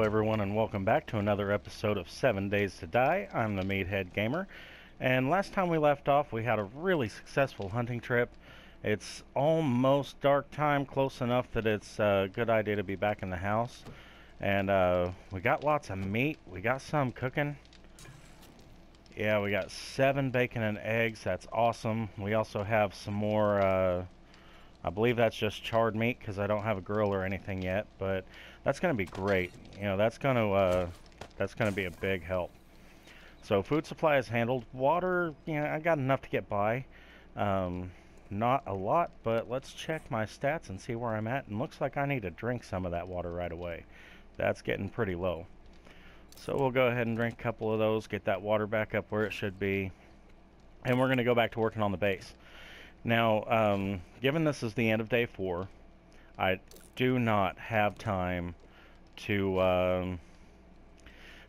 Hello everyone and welcome back to another episode of 7 Days to Die. I'm the Meathead Gamer, and last time we left off we had a really successful hunting trip. It's almost dark time, close enough that it's a good idea to be back in the house. And we got lots of meat, we got some cooking. Yeah, we got 7 bacon and eggs, that's awesome. We also have some more, I believe that's just charred meat because I don't have a grill or anything yet, but that's going to be great. You know, that's going to be a big help. So food supply is handled. Water, you know, I got enough to get by. Not a lot, but let's check my stats and see where I'm at. And looks like I need to drink some of that water right away. That's getting pretty low. So we'll go ahead and drink a couple of those, get that water back up where it should be, and we're going to go back to working on the base. Now, given this is the end of day 4, I do not have time to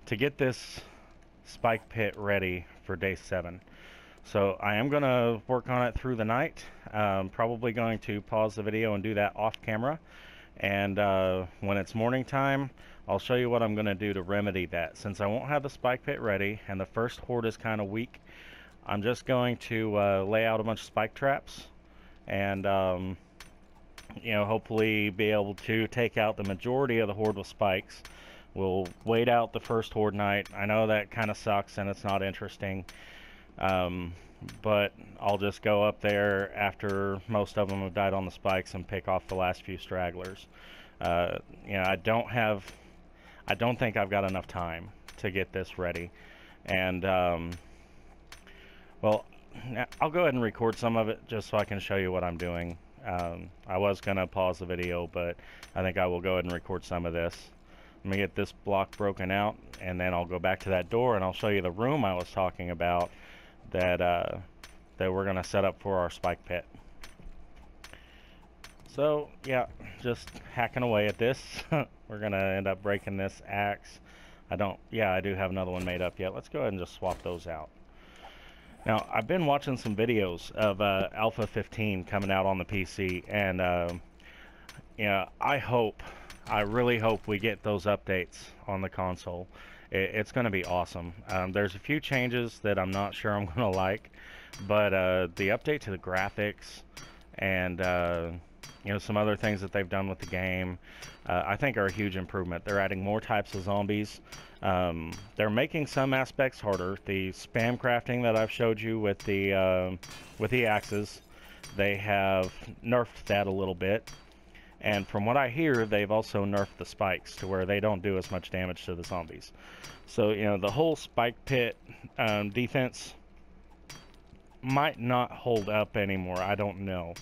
get this spike pit ready for day 7. So I am going to work on it through the night. Probably going to pause the video and do that off camera. And when it's morning time, I'll show you what I'm going to do to remedy that. Since I won't have the spike pit ready and the first horde is kind of weak, I'm just going to lay out a bunch of spike traps and you know, hopefully be able to take out the majority of the horde with spikes. We'll wait out the first horde night. I know that kind of sucks and it's not interesting, but I'll just go up there after most of them have died on the spikes and pick off the last few stragglers. You know, I don't think I've got enough time to get this ready, and well, I'll go ahead and record some of it just so I can show you what I'm doing. I was going to pause the video, but I think I will go ahead and record some of this. Let me get this block broken out, and then I'll go back to that door and I'll show you the room I was talking about that that we're going to set up for our spike pit. So, yeah, just hacking away at this. We're going to end up breaking this axe. I do have another one made up yet. Let's go ahead and just swap those out. Now, I've been watching some videos of Alpha 15 coming out on the PC, and yeah, I really hope we get those updates on the console. It's going to be awesome. There's a few changes that I'm not sure I'm going to like, but the update to the graphics and you know, some other things that they've done with the game, I think are a huge improvement. They're adding more types of zombies. They're making some aspects harder. The spam crafting that I've showed you with the axes, they have nerfed that a little bit. And from what I hear, they've also nerfed the spikes to where they don't do as much damage to the zombies. So, you know, the whole spike pit defense might not hold up anymore. I don't know.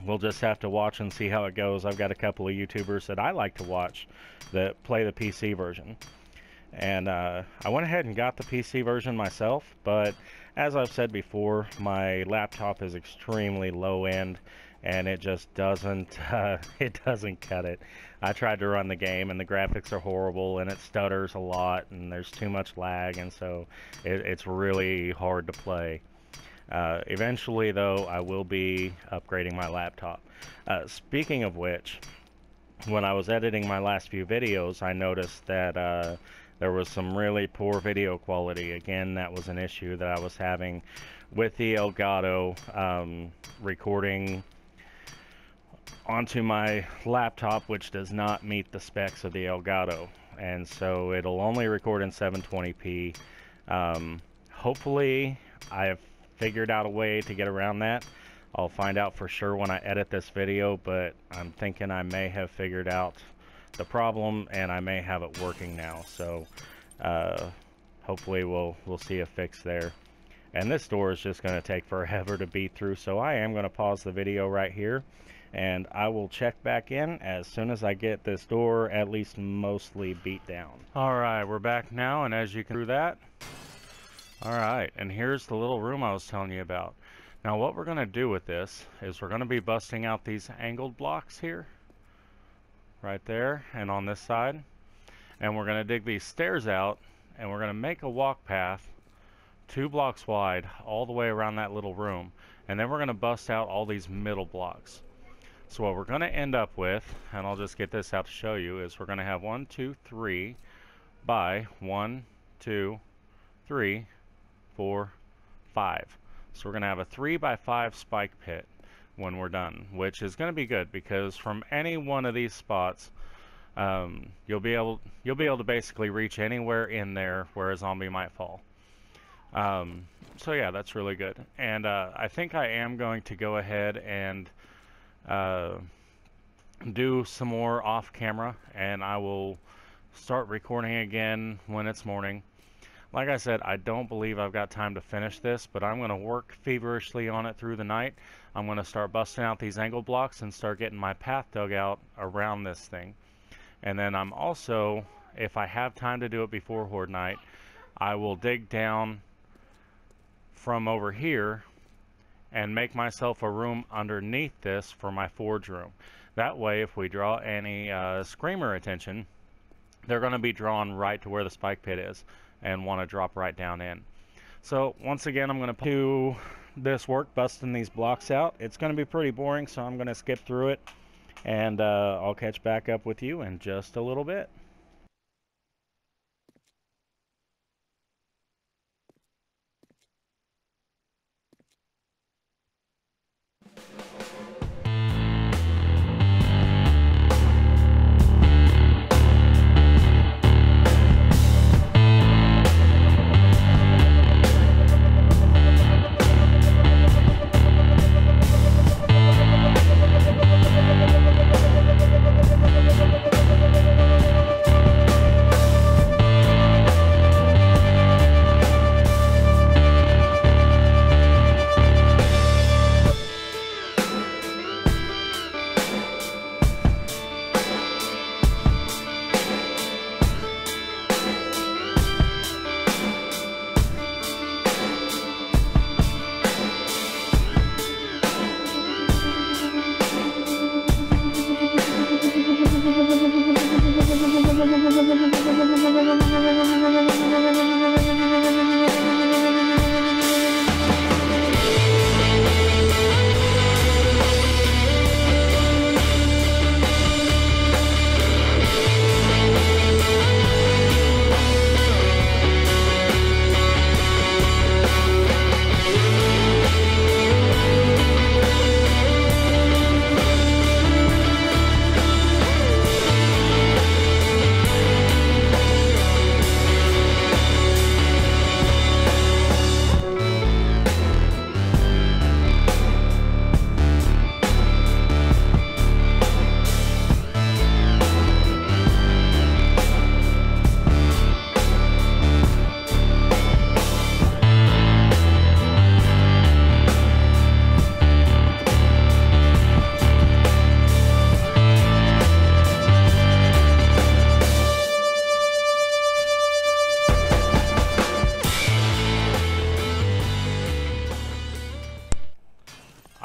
We'll just have to watch and see how it goes. I've got a couple of YouTubers that I like to watch that play the PC version. And I went ahead and got the PC version myself, but as I've said before, my laptop is extremely low end and it just doesn't it doesn't cut it. I tried to run the game and the graphics are horrible and it stutters a lot and there's too much lag, and so it's really hard to play. Eventually, though, I will be upgrading my laptop. Speaking of which, when I was editing my last few videos, I noticed that there was some really poor video quality. Again, that was an issue that I was having with the Elgato recording onto my laptop, which does not meet the specs of the Elgato. And so it'll only record in 720p. Hopefully, I've figured out a way to get around that. I'll find out for sure when I edit this video, but I'm thinking I may have figured out the problem and I may have it working now. So hopefully we'll see a fix there. And this door is just going to take forever to beat through, so I am going to pause the video right here and I will check back in as soon as I get this door at least mostly beat down. Alright, we're back now, and as you can do that, alright, and here's the little room I was telling you about. Now what we're going to do with this is we're going to be busting out these angled blocks here, right there, and on this side. And we're going to dig these stairs out, and we're going to make a walk path 2 blocks wide all the way around that little room. And then we're going to bust out all these middle blocks. So what we're going to end up with, and I'll just get this out to show you, is we're going to have 1, 2, 3 by 1, 2, 3, 4, 5. So we're going to have a 3 by 5 spike pit when we're done, which is going to be good because from any one of these spots, you'll be able to basically reach anywhere in there where a zombie might fall. So yeah, that's really good. And I think I am going to go ahead and do some more off camera, and I will start recording again when it's morning. Like I said, I don't believe I've got time to finish this, but I'm going to work feverishly on it through the night. I'm going to start busting out these angle blocks and start getting my path dug out around this thing. And then I'm also, if I have time to do it before Horde Night, I will dig down from over here and make myself a room underneath this for my forge room. That way, if we draw any screamer attention, they're going to be drawn right to where the spike pit is and want to drop right down in. So once again, I'm going to do this work busting these blocks out. It's going to be pretty boring, so I'm going to skip through it, and I'll catch back up with you in just a little bit.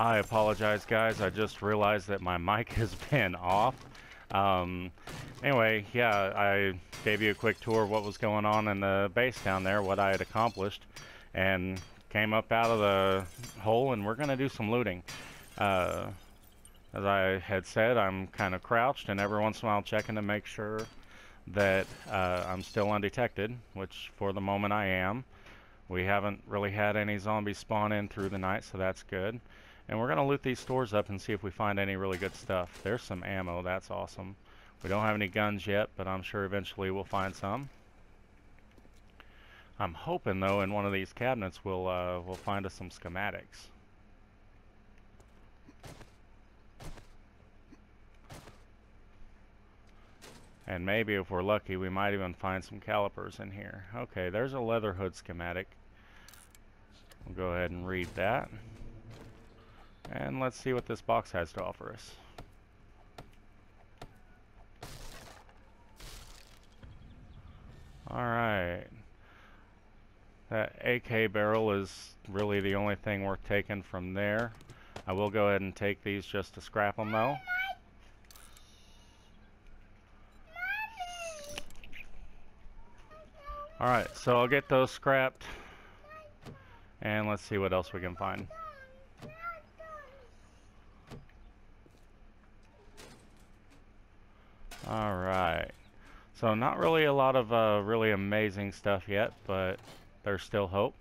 I apologize, guys. I just realized that my mic has been off. Anyway, yeah, I gave you a quick tour of what was going on in the base down there, what I had accomplished, and came up out of the hole, and we're going to do some looting. As I had said, I'm kind of crouched, and every once in a while checking to make sure that I'm still undetected, which for the moment I am. We haven't really had any zombies spawn in through the night, so that's good. And we're going to loot these stores up and see if we find any really good stuff. There's some ammo, that's awesome. We don't have any guns yet, but I'm sure eventually we'll find some. I'm hoping, though, in one of these cabinets we'll find us some schematics. And maybe if we're lucky, we might even find some calipers in here. Okay, there's a leather hood schematic. We'll go ahead and read that. And let's see what this box has to offer us. Alright. That AK barrel is really the only thing worth taking from there. I will go ahead and take these just to scrap them, though. Alright, so I'll get those scrapped. And let's see what else we can find. Alright. So not really a lot of really amazing stuff yet, but there's still hope.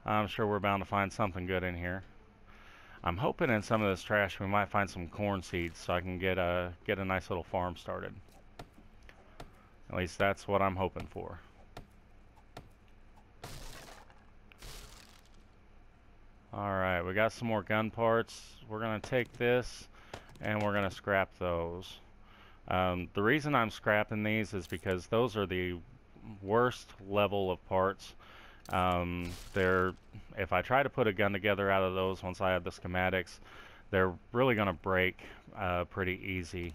I'm sure we're bound to find something good in here. I'm hoping in some of this trash we might find some corn seeds so I can get a nice little farm started. At least that's what I'm hoping for. Alright, we got some more gun parts. We're going to take this and we're going to scrap those. The reason I'm scrapping these is because those are the worst level of parts. If I try to put a gun together out of those once I have the schematics, they're really going to break pretty easy.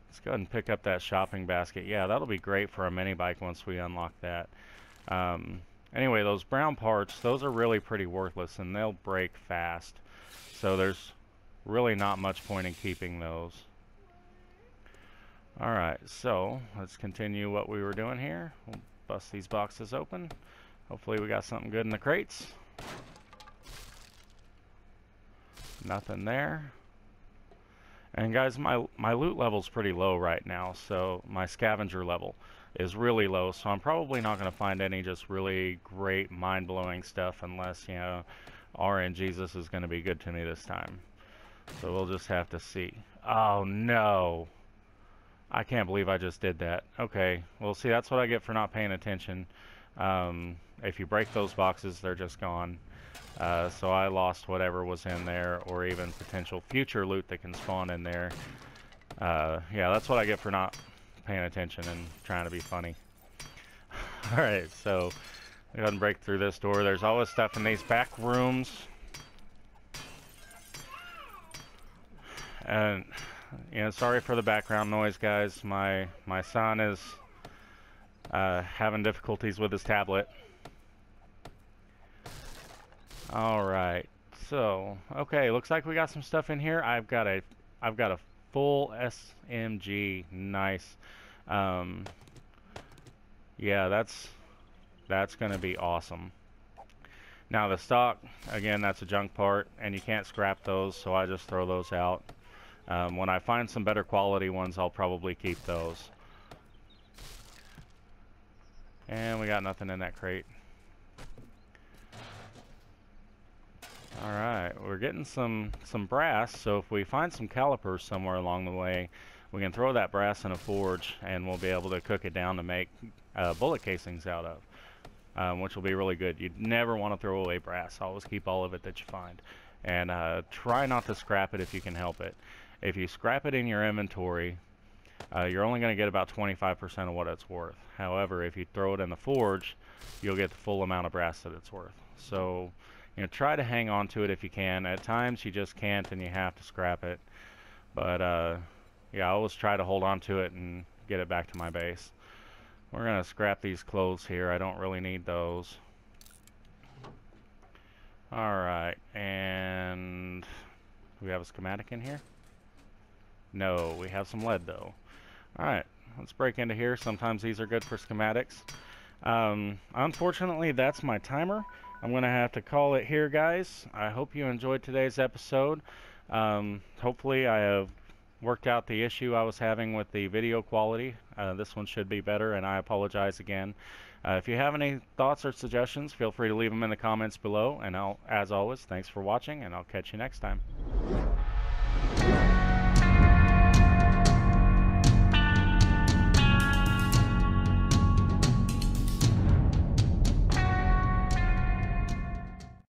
Let's go ahead and pick up that shopping basket. Yeah, that'll be great for a mini bike once we unlock that. Anyway, those brown parts, those are really pretty worthless and they'll break fast. So there's really not much point in keeping those. Alright, so let's continue what we were doing here. We'll bust these boxes open. Hopefully we got something good in the crates. Nothing there. And guys, my loot level's pretty low right now, so my scavenger level is really low, so I'm probably not going to find any just really great mind-blowing stuff unless, you know, RNGesus is going to be good to me this time. So we'll just have to see. Oh no! I can't believe I just did that. Okay, well see, that's what I get for not paying attention. If you break those boxes, they're just gone. So I lost whatever was in there, or even potential future loot that can spawn in there. Yeah, that's what I get for not paying attention and trying to be funny. Alright, so go ahead and break through this door. There's always stuff in these back rooms. And, you know, sorry for the background noise, guys. My son is having difficulties with his tablet. Alright, so, okay, looks like we got some stuff in here. I've got a full SMG. Nice. Yeah, that's gonna be awesome. Now the stock, again, that's a junk part, and you can't scrap those, so I just throw those out. When I find some better quality ones, I'll probably keep those. And we got nothing in that crate. Alright, we're getting some brass, so if we find some calipers somewhere along the way, we can throw that brass in a forge and we'll be able to cook it down to make bullet casings out of, which will be really good. You'd never want to throw away brass. Always keep all of it that you find. And try not to scrap it if you can help it. If you scrap it in your inventory, you're only going to get about 25% of what it's worth. However, if you throw it in the forge, you'll get the full amount of brass that it's worth. So, you know, try to hang on to it if you can. At times you just can't and you have to scrap it. But yeah, I always try to hold on to it and get it back to my base. We're going to scrap these clothes here. I don't really need those. Alright, and do we have a schematic in here? No, we have some lead though. Alright, let's break into here. Sometimes these are good for schematics. Unfortunately, that's my timer. I'm going to have to call it here, guys. I hope you enjoyed today's episode. Hopefully I have worked out the issue I was having with the video quality. This one should be better, and I apologize again. If you have any thoughts or suggestions, feel free to leave them in the comments below. And as always, thanks for watching, and I'll catch you next time.